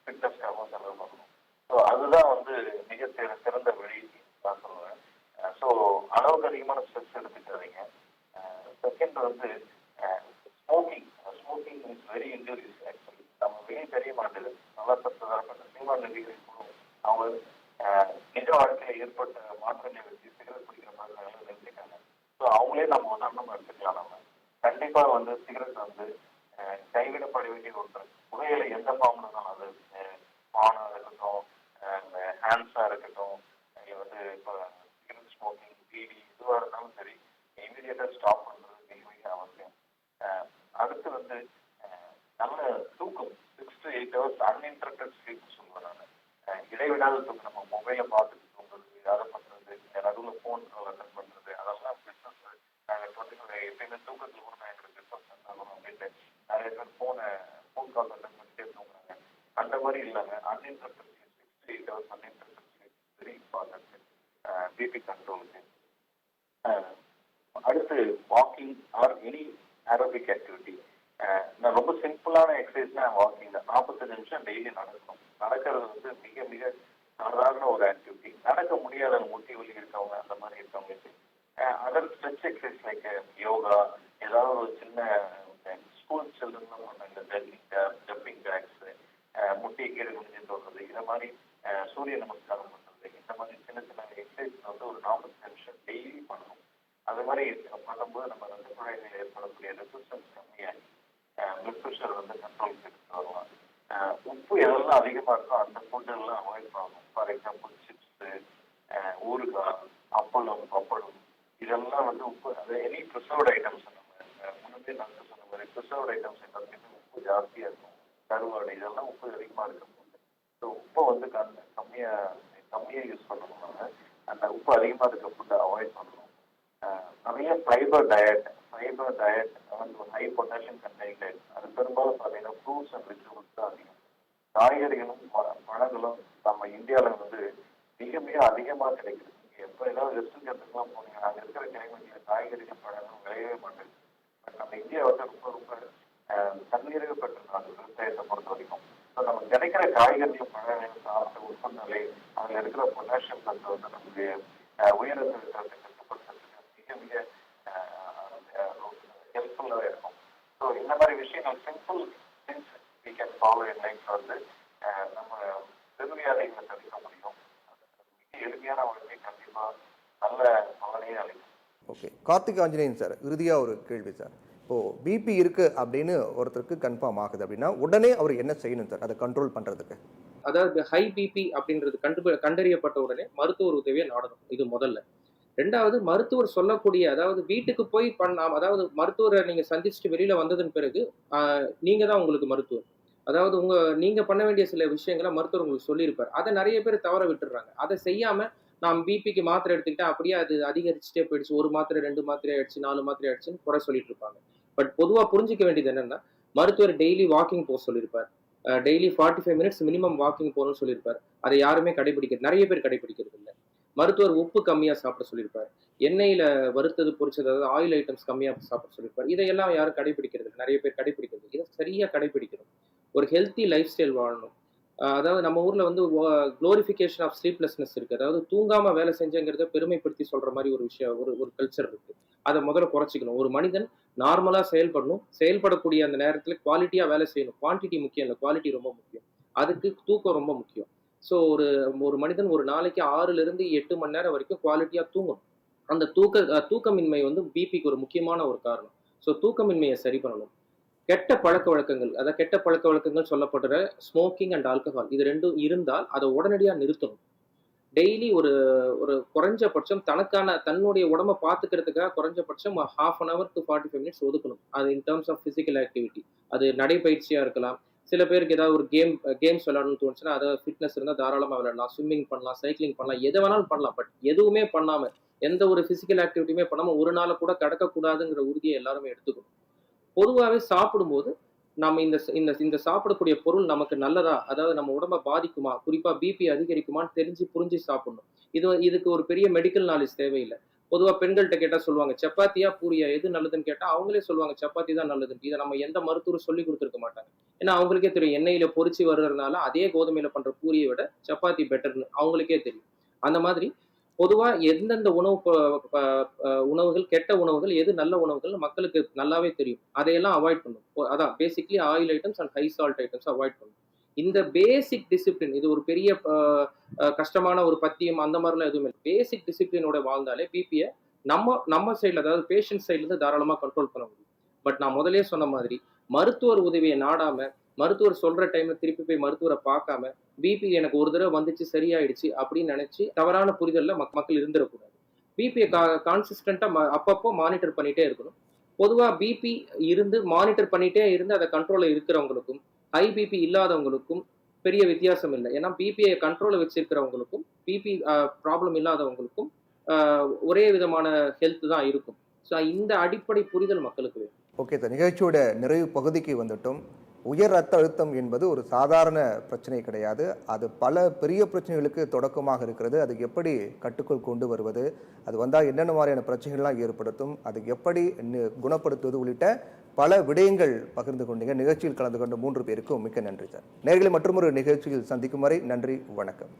ஃபிட்னஸ்க்காகவும் செலவு பண்ணணும். ஸோ அதுதான் வந்து மிக சிறந்த வழி நான் சொல்லுவேன். ஸோ அளவுக்கு அதிகமான ஸ்ட்ரெஸ் எடுத்துக்காதீங்க. செகண்ட் வந்து smoking. Smoking is very injurious actually. நம்ம வெளியே தெரிய மாட்டேது. நல்லா சத்ததாரப்பட்ட சினிமா நடிகர்கள் கூட அவங்க நிஜ வாழ்க்கையில் ஏற்பட்ட மாற்றங்களை வச்சு சிகரெட் பிடிக்கிற மாதிரி நினைச்சிருக்காங்க. ஸோ அவங்களே நம்ம உதாரணமா எடுத்துக்கலாம். நம்ம கண்டிப்பா வந்து சிகரெட் வந்து கைவிடப்பட வேண்டிய ஒன்று. புகையில எந்த ஃபார்ம்ல தான், அது பானா இருக்கட்டும், ஹேண்ட்ஸா இருக்கட்டும், இல்லை வந்து இப்போ சிகரெட் ஸ்மோக்கிங், பீடி இதுவாக இருந்தாலும் சரி, இமீடியட்டா ஸ்டாப் பண்றது மிக மிக அவசியம். அடுத்து வந்து நல்ல தூக்கம், 6 to 8 hours அன்இன்டரப்டட் ஸ்லீப் சொல்லுவேன் நான். இடைவிடாத தூக்கம். நம்ம மொபைலை பார்த்துட்டு தூங்குறது, அதை பண்றது, நடுவில் ஃபோன் கால் அட்டன் பண்றது, அதெல்லாம் பிஸ்னஸ். நாங்கள் 24 எப்பயுமே தூக்கத்தில் கூட நான் எங்களுக்கு டிஸ்டர்ப் ஆகணும் அப்படின்ட்டு நிறைய பேர் ஃபோன் கால் அட்டன் பண்ணிட்டே தூங்குறாங்க. அந்த மாதிரி இல்லாம uninterrupted sleep, 6 to 8 hours uninterrupted sleep very important BP கண்ட்ரோலுக்கு. அடுத்து walking or any aerobic activity. நான் ரொம்ப சிம்பிளான எக்ஸசைஸ்னா வாக்கிங் தான். 45 நிமிஷம் டெய்லி நடக்கணும். நடக்கிறது வந்து மிக மிக சாதாரண ஒரு ஆக்டிவிட்டி. நடக்க முடியாத முட்டி வலி இருக்கவங்க, அந்த மாதிரி இருக்கவங்களுக்கு other stretch exercise like yoga, ஏதாவது ஒரு சின்ன ஸ்கூல் சில்ட்ரன்லாம் பண்ணாங்க ஜம்பிங் ஜாக்ஸ், முட்டியை கீழே குனிஞ்சு தோடுறது, இந்த மாதிரி சூரிய நமஸ்காரம் பண்றது, இந்த மாதிரி சின்ன சின்ன எக்ஸசைஸ் வந்து ஒரு 45 நிமிஷம் டெய்லி பண்ணணும். அது மாதிரி பண்ணும்போது நம்ம ரத்த குழாய்களில் ஏற்படக்கூடிய ரெசிஸ்டன்ஸ் கம்மியாக பிளட் ப்ரெஷர் வந்து கண்ட்ரோலுக்கு எடுத்து வரலாம். உப்பு எதெல்லாம் அதிகமா இருக்கோ அந்த ஃபுட் எல்லாம் அவாய்ட் பண்ணணும். ஃபார் எக்ஸாம்பிள் சிப்ஸு, ஊறுகாய், அப்பளம், பப்படம், இதெல்லாம் வந்து உப்பு, அது எனி ப்ரிசர்வ்ட் ஐட்டம்ஸ், நம்ம முன்னாடியே நான் சொன்ன மாதிரி ப்ரிசர்வ்ட் ஐட்டம்ஸ் எல்லாத்துக்குமே உப்பு ஜாஸ்தியாக இருக்கும். கருவாடு இதெல்லாம் உப்பு அதிகமாக இருக்கும். ஸோ உப்பை வந்து கம்மியாக யூஸ் பண்ணணும். நம்ம அந்த உப்பு அதிகமாக இருக்க ஃபுட்டை அவாய்ட் பண்ணணும். நிறைய ஃபைபர் டயட் வந்து ஹை பொட்டாசியம் கண்டெய்ன் டயட். அது பெரும்பாலும் பார்த்தீங்கன்னா ஃப்ரூட்ஸ் அண்ட் வெஜிடபிள்ஸ் தான் அதிகம். காய்கறிகளும் பழங்களும் நம்ம இந்தியாவில் வந்து மிக மிக அதிகமாக கிடைக்குது. எப்போ ஏதாவது ரெஸ்ட் இடத்துக்குலாம் போனீங்கன்னா அங்கே இருக்கிற கிளைமேட்டில் காய்கறிகள் பழங்களும் விளையவே மாட்டேங்குது. பட் நம்ம இந்தியா வந்து ரொம்ப ரொம்ப தண்ணீரக பெற்ற நாடு விவசாயத்தை பொறுத்த வரைக்கும். ஸோ நம்ம கிடைக்கிற காய்கறிகள் பழங்கள் சாப்பிட்டு உட்கொண்டாலே அதில் இருக்கிற பொட்டாசியம் சத்து வந்து நம்மளுடைய உயர் ரத்த அழுத்தத்தை கட்டுப்படுத்துறதுக்கு மிக மிக ஹெல்ப்ஃபுல்லாக இருக்கும். ஸோ இந்த மாதிரி விஷயங்கள் simple things we can follow in life வந்து நம்ம பெருவியாதைகளை தடுக்க முடியும். மிக எளிமையான வாழ்க்கை கண்டிப்பாக நல்ல பலனையே அளிக்கும். ஓகே, கார்த்திக் ஆஞ்சநேயன் சார், இறுதியாக ஒரு கேள்வி சார். இப்போது பிபி இருக்குது அப்படின்னு ஒருத்தருக்கு கன்ஃபார்ம் ஆகுது அப்படின்னா உடனே அவர் என்ன செய்யணும் சார் அதை கண்ட்ரோல் பண்ணுறதுக்கு? அதாவது ஹை பிபி அப்படின்றது கண்டறியப்பட்ட உடனே மருத்துவர் உதவியை நாடணும். இது முதல்ல. ரெண்டாவது, மருத்துவர் சொல்லக்கூடிய, அதாவது வீட்டுக்கு போய் அதாவது மருத்துவரை நீங்க சந்திச்சுட்டு வெளியில வந்ததன் பிறகு நீங்க தான் உங்களுக்கு மருத்துவர். அதாவது நீங்க பண்ண வேண்டிய சில விஷயங்களை மருத்துவர் உங்களுக்கு சொல்லியிருப்பார். அதை நிறைய பேர் தவற விட்டுடுறாங்க. அதை செய்யாம நான் பிபிக்கு மாத்திரை எடுத்துக்கிட்டேன், அப்படியே அது அதிகரிச்சுட்டே போயிடுச்சு, 1 மாத்திரை 2 மாத்திரை ஆயிடுச்சு, 4 மாத்திரை ஆயிடுச்சுன்னு குறை சொல்லிட்டு இருப்பாங்க. பட் பொதுவா புரிஞ்சிக்க வேண்டியது என்னன்னா, மருத்துவர் டெய்லி வாக்கிங் போக சொல்லியிருப்பார். டெய்லி 45 மினிட்ஸ் மினிமம் வாக்கிங் போகணும்னு சொல்லியிருப்பார். அதை யாருமே நிறைய பேர் கடைபிடிக்கிறது இல்லை. மருத்துவர் உப்பு கம்மியா சாப்பிட சொல்லியிருப்பார். எண்ணெயில வறுத்தது பொரிச்சது, அதாவது ஆயில் ஐட்டம்ஸ் கம்மியா சாப்பிட சொல்லியிருப்பார். இதையெல்லாம் யாரும் கடைபிடிக்கிறது இல்லை. நிறைய பேர் கடைபிடிக்கிறது. இதை சரியா கடைபிடிக்கணும். ஒரு ஹெல்த்தி லைஃப் ஸ்டைல் வாழணும். அதாவது நம்ம ஊர்ல வந்து குளோரிஃபிகேஷன் ஆஃப் ஸ்லீப்லெஸ்னஸ் இருக்கு. அதாவது தூங்காம வேலை செஞ்சங்கிறத பெருமைப்படுத்தி சொல்ற மாதிரி ஒரு விஷயம், ஒரு கல்ச்சர் இருக்கு. அதை முதல்ல குறைச்சிக்கணும். ஒரு மனிதன் நார்மலா செயல்படணும். செயல்படக்கூடிய அந்த நேரத்துல குவாலிட்டியா வேலை செய்யணும். குவான்டிட்டி முக்கியம் இல்லை, குவாலிட்டி ரொம்ப முக்கியம். அதுக்கு தூக்கம் ரொம்ப முக்கியம். ஸோ ஒரு மனிதன் ஒரு நாளைக்கு 6 to 8 மணி நேரம் வரைக்கும் குவாலிட்டியா தூங்கணும். அந்த தூக்கமின்மை வந்து பிபிக்கு ஒரு முக்கியமான ஒரு காரணம். ஸோ தூக்கமின்மையை சரி பண்ணணும். கெட்ட பழக்க வழக்கங்கள், அதாவது கெட்ட பழக்க வழக்கங்கள் சொல்லப்படுற ஸ்மோக்கிங் அண்ட் ஆல்கஹால், இது ரெண்டும் இருந்தால் அதை உடனடியாக நிறுத்தணும். டெய்லி ஒரு குறைஞ்சபட்சம் தன்னுடைய உடம்பை பார்த்துக்கிறதுக்காக குறைஞ்சபட்சம் 1/2 hour to 45 minutes ஒதுக்கணும். அது in terms of physical activity. அது நடைப்பயிற்சியா இருக்கலாம். சில பேருக்கு ஏதாவது ஒரு கேம்ஸ் விளையாடணும்னு தோணுச்சுன்னா, அதாவது ஃபிட்னஸ் இருந்தால் தாராளமாக விளையாடலாம். ஸ்விம்மிங் பண்ணலாம், சைக்கிளிங் பண்ணலாம், எதை வேணாலும் பண்ணலாம். பட் எதுவுமே பண்ணாம, எந்த ஒரு பிசிக்கல் ஆக்டிவிட்டியுமே பண்ணாம ஒரு நாளை கூட கடக்கக்கூடாதுங்கிற உறுதியை எல்லாருமே எடுத்துக்கணும். பொதுவாகவே சாப்பிடும்போது நம்ம இந்த சாப்பிடக்கூடிய பொருள் நமக்கு நல்லதா, அதாவது நம்ம உடம்பை பாதிக்குமா, குறிப்பா பிபி அதிகரிக்குமான்னு புரிஞ்சு சாப்பிடணும். இதுக்கு ஒரு பெரிய மெடிக்கல் நாலேஜ் தேவையில்லை. பொதுவா பெண்கள்கிட்ட கேட்டா சொல்லுவாங்க, சப்பாத்தியா பூரியா எது நல்லதுன்னு கேட்டா அவங்களே சொல்லுவாங்க சப்பாத்தி தான் நல்லதுன்னு. இதை நம்ம எந்த மருத்துவரும் சொல்லி கொடுத்துருக்க மாட்டாங்க. ஏன்னா அவங்களுக்கே தெரியும், எண்ணெயில பொரிச்சு வர்றதுனால அதே கோதுமையில பண்ற பூரியை விட சப்பாத்தி பெட்டர்னு அவங்களுக்கே தெரியும். அந்த மாதிரி பொதுவா எந்தெந்த உணவுகள் கெட்ட உணவுகள், எது நல்ல உணவுகள் மக்களுக்கு நல்லாவே தெரியும். அதையெல்லாம் அவாய்ட் பண்ணும். அதான் basically oil items and high salt items avoid பண்ணும். இந்த பேசிக் டிசிப்ளின், இது ஒரு பெரிய கஷ்டமான ஒரு பத்தியம் அந்த மாதிரிலாம் எதுவுமே இல்லை. பேசிக் டிசிப்ளினோட வாழ்ந்தாலே பிபியை நம்ம சைடில், அதாவது பேஷண்ட் சைட்லேருந்து தாராளமாக கண்ட்ரோல் பண்ண முடியும். பட் நான் முதலே சொன்ன மாதிரி மருத்துவர் உதவியை நாடாம, மருத்துவர் சொல்ற டைம்ல திருப்பி போய் மருத்துவரை பார்க்காம, பிபி எனக்கு ஒரு தடவை வந்துச்சு சரியாயிடுச்சு அப்படின்னு நினைச்சு தவறான புரிதல்ல மக்கள் இருந்துடக்கூடாது. பிபியை கான்சிஸ்டண்டா அப்பப்போ மானிட்டர் பண்ணிட்டே இருக்கணும். பொதுவா பிபி மானிட்டர் பண்ணிட்டே இருந்து அதை கண்ட்ரோல்ல இருக்கிறவங்களுக்கும் ஹை பிபி இல்லாதவங்களுக்கும் பெரிய வித்தியாசம் இல்லை. ஏன்னா பிபிஐ கண்ட்ரோல்ல வச்சிருக்கிறவங்களுக்கும் பிபி ப்ராப்ளம் இல்லாதவங்களுக்கும் ஒரே விதமான ஹெல்த் தான் இருக்கும். ஸோ இந்த அடிப்படை புரிதல் மக்களுக்கு வேணும். ஓகே சார், நிகழ்ச்சியோட நிறைவு பகுதிக்கு வந்துட்டோம். உயர் ரத்த அழுத்தம் என்பது ஒரு சாதாரண பிரச்சனை கிடையாது. அது பல பெரிய பிரச்சனைகளுக்கு தொடக்கமாக இருக்கிறது. அது எப்படி கட்டுக்குள் கொண்டு வருவது, அது வந்தால் என்னென்ன மாதிரியான பிரச்சனைகள்லாம் ஏற்படுத்தும், அது எப்படி குணப்படுத்துவது உள்ளிட்ட பல விடயங்கள் பகிர்ந்து கொண்டீங்க. நிகழ்ச்சியில் கலந்து கொண்ட 3 பேருக்கும் மிக்க நன்றி சார். நேயர்களை மற்றொரு நிகழ்ச்சியில் சந்திக்கும் வரை நன்றி, வணக்கம்.